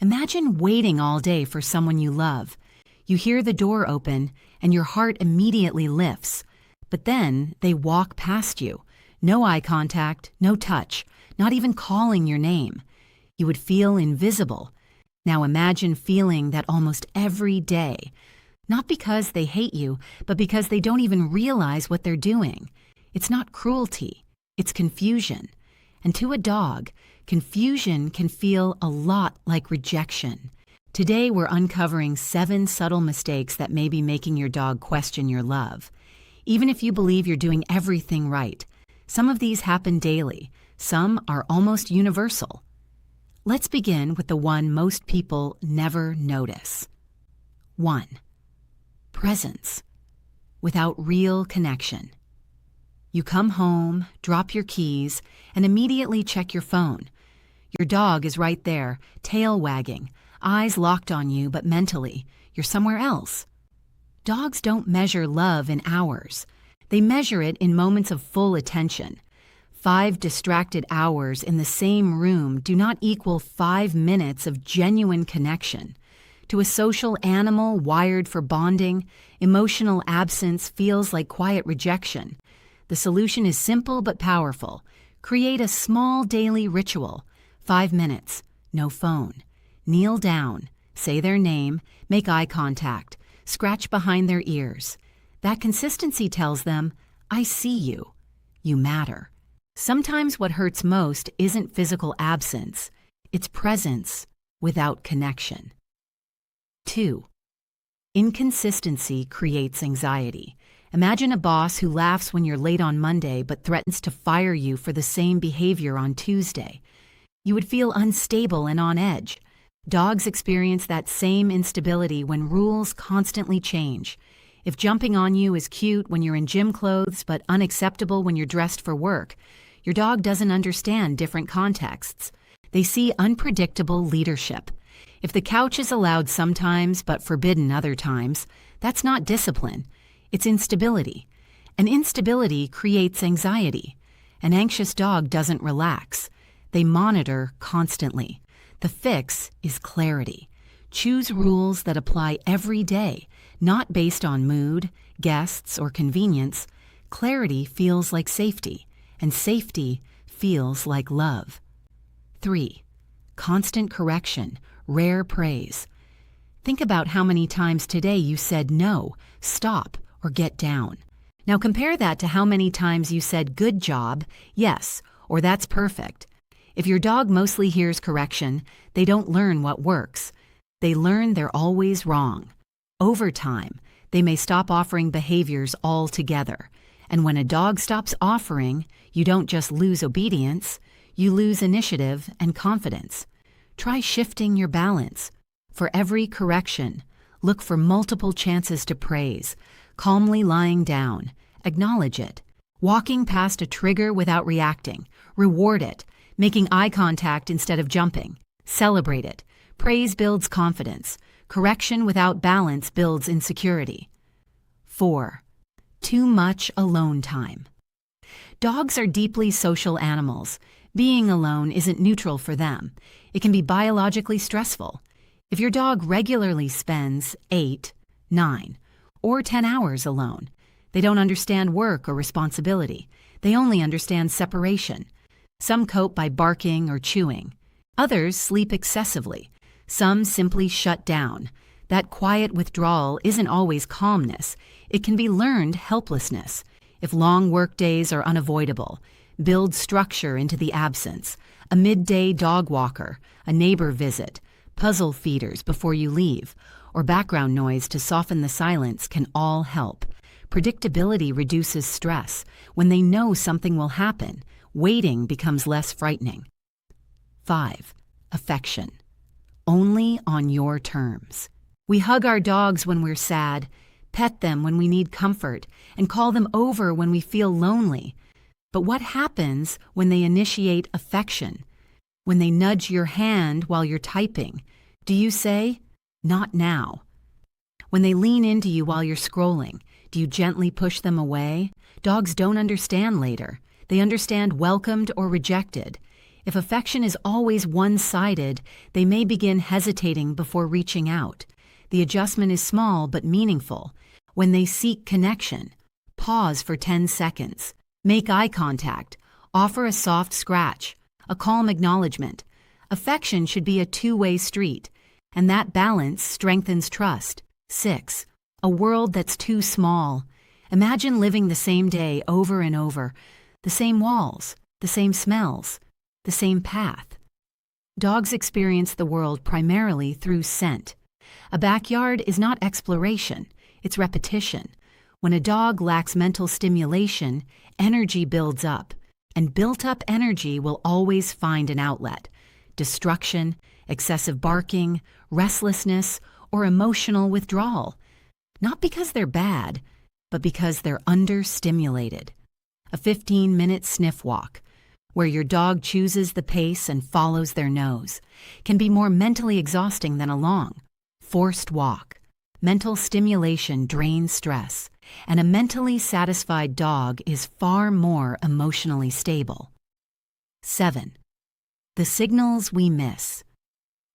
Imagine waiting all day for someone you love. You hear the door open and your heart immediately lifts. But then they walk past you. No eye contact, no touch, not even calling your name. You would feel invisible. Now imagine feeling that almost every day. Not because they hate you, but because they don't even realize what they're doing. It's not cruelty, it's confusion. And to a dog, confusion can feel a lot like rejection. Today we're uncovering 7 subtle mistakes that may be making your dog question your love. Even if you believe you're doing everything right, some of these happen daily. Some are almost universal. Let's begin with the one most people never notice. 1. Presence without real connection. You come home, drop your keys, and immediately check your phone. Your dog is right there, tail wagging, eyes locked on you, but mentally, you're somewhere else. Dogs don't measure love in hours. They measure it in moments of full attention. 5 distracted hours in the same room do not equal 5 minutes of genuine connection. To a social animal wired for bonding, emotional absence feels like quiet rejection. The solution is simple but powerful. Create a small daily ritual. 5 minutes, no phone. Kneel down, say their name, make eye contact, scratch behind their ears. That consistency tells them, I see you. You matter. Sometimes what hurts most isn't physical absence, it's presence without connection. 2. Inconsistency creates anxiety. Imagine a boss who laughs when you're late on Monday but threatens to fire you for the same behavior on Tuesday. You would feel unstable and on edge. Dogs experience that same instability when rules constantly change. If jumping on you is cute when you're in gym clothes but unacceptable when you're dressed for work, your dog doesn't understand different contexts. They see unpredictable leadership. If the couch is allowed sometimes but forbidden other times, that's not discipline. It's instability. And instability creates anxiety. An anxious dog doesn't relax. They monitor constantly. The fix is clarity. Choose rules that apply every day, not based on mood, guests, or convenience. Clarity feels like safety, and safety feels like love. 3. Constant correction, rare praise. Think about how many times today you said no, stop, or get down. Now compare that to how many times you said good job, yes, or that's perfect. If your dog mostly hears correction, they don't learn what works. They learn they're always wrong. Over time, they may stop offering behaviors altogether. And when a dog stops offering, you don't just lose obedience, you lose initiative and confidence. Try shifting your balance. For every correction, look for multiple chances to praise, calmly lying down, acknowledge it, walking past a trigger without reacting, reward it, making eye contact instead of jumping, celebrate it. Praise builds confidence. Correction without balance builds insecurity. 4. Too much alone time. Dogs are deeply social animals. Being alone isn't neutral for them. It can be biologically stressful. If your dog regularly spends 8, 9, or 10 hours alone, they don't understand work or responsibility. They only understand separation. Some cope by barking or chewing. Others sleep excessively. Some simply shut down. That quiet withdrawal isn't always calmness. It can be learned helplessness. If long work days are unavoidable, build structure into the absence. A midday dog walker, a neighbor visit, puzzle feeders before you leave, or background noise to soften the silence can all help. Predictability reduces stress. When they know something will happen, waiting becomes less frightening. 5. Affection. Only on your terms. We hug our dogs when we're sad, pet them when we need comfort, and call them over when we feel lonely. But what happens when they initiate affection? When they nudge your hand while you're typing, do you say, "Not now"? When they lean into you while you're scrolling, do you gently push them away? Dogs don't understand later. They understand welcomed or rejected. If affection is always one-sided, they may begin hesitating before reaching out. The adjustment is small but meaningful. When they seek connection, pause for 10 seconds. Make eye contact. Offer a soft scratch, a calm acknowledgement. Affection should be a two-way street, and that balance strengthens trust. 6. A world that's too small. Imagine living the same day over and over, the same walls, the same smells, the same path. Dogs experience the world primarily through scent. A backyard is not exploration, it's repetition. When a dog lacks mental stimulation, energy builds up, and built-up energy will always find an outlet. Destruction, excessive barking, restlessness, or emotional withdrawal. Not because they're bad, but because they're understimulated. A 15-minute sniff walk, where your dog chooses the pace and follows their nose, can be more mentally exhausting than a long, forced walk. Mental stimulation drains stress, and a mentally satisfied dog is far more emotionally stable. 7. The signals we miss.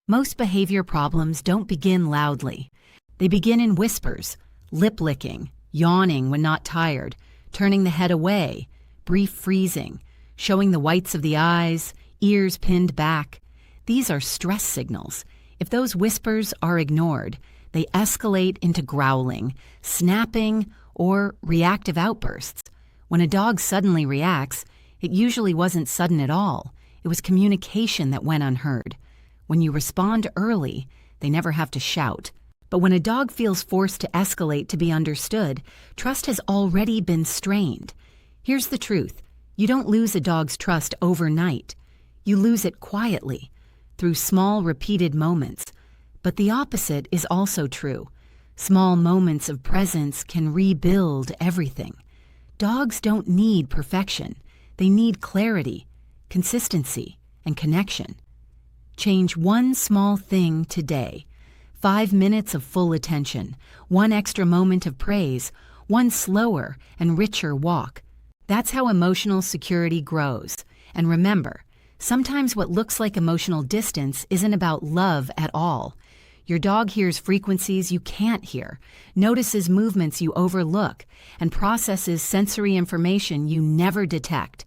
Most behavior problems don't begin loudly. They begin in whispers, lip licking, yawning when not tired, turning the head away, brief freezing, showing the whites of the eyes, ears pinned back. These are stress signals. If those whispers are ignored, they escalate into growling, snapping, or reactive outbursts. When a dog suddenly reacts, it usually wasn't sudden at all. It was communication that went unheard. When you respond early, they never have to shout. But when a dog feels forced to escalate to be understood, trust has already been strained. Here's the truth. You don't lose a dog's trust overnight. You lose it quietly, through small, repeated moments. But the opposite is also true. Small moments of presence can rebuild everything. Dogs don't need perfection. They need clarity, consistency, and connection. Change one small thing today. 5 minutes of full attention, 1 extra moment of praise, 1 slower and richer walk. That's how emotional security grows. And remember, sometimes what looks like emotional distance isn't about love at all. Your dog hears frequencies you can't hear, notices movements you overlook, and processes sensory information you never detect.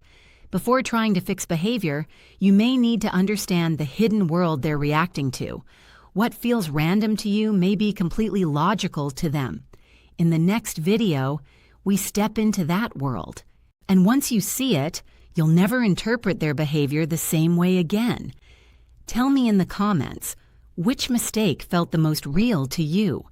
Before trying to fix behavior, you may need to understand the hidden world they're reacting to. What feels random to you may be completely logical to them. In the next video, we step into that world. And once you see it, you'll never interpret their behavior the same way again. Tell me in the comments, which mistake felt the most real to you?